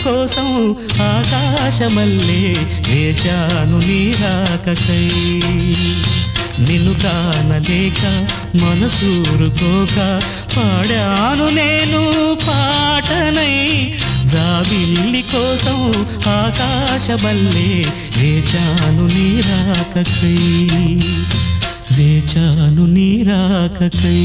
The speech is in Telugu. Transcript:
కోసం ఆకాశమల్లే వేచాను నీ రాకకై నిన్ను కానలేక మనసూరుకోక పాడాను నేను పాటనై జాబిల్లి కోసం ఆకాశమల్లే వేచాను నీ రాకకై వేచాను నీ రాకకై